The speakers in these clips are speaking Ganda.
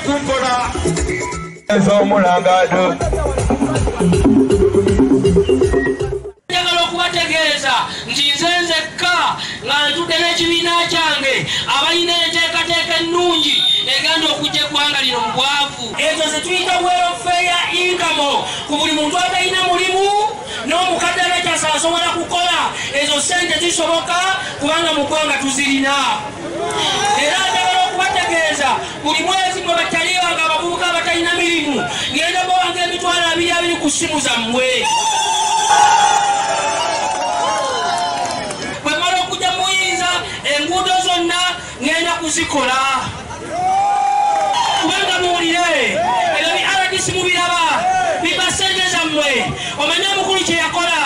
kumpola ez'omulangado njagala okubategeeza nti nze nzekka nga ntudde n'ekibiina kyange abalina enteekateeka ennungi egenda okujja eggwanga lino mu bwavu ezo ze tuyita welfare income ku buli muntu atalina mulimu n'omukadde abakyasa asobola kukola ezo ssente zisoboka kubanga mu ggwanga tuzirina era njagala okubategeeza buli mwezi mwe batalibanga abavubuka abatalina mirimu ngenda bawanga emitwalo 20 ku ssimu zammwe bwe mala okujja muyinza enguudo zonna ngenda kuzikola kubanga muwulire ebyo bi RDC mubiraba biba ssente zammwe omanye omukulu kye yakola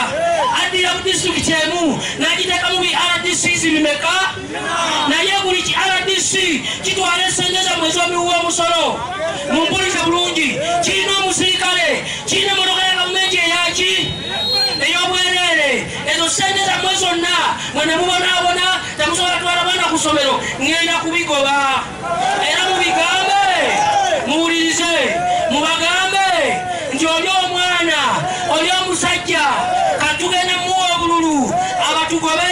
addira mu disitulikiti emu n'agiteekamu bi RDC zibimeka naye buli ki RDC kitwala essente zammwe ez'omiwuwa omusolo mumpulize bulungi kirina omusirikale kirina emotoka ya gavumenti eyaki ey'obwereere ezo ssente zammwe zonna mwe ne mubonaabona temusobola twala baana ku ssomero ngenda kubigoba era mubigambe muwulirize mubagambe nti oli omwana oli omusajja katugenda muwa obululu abatugobe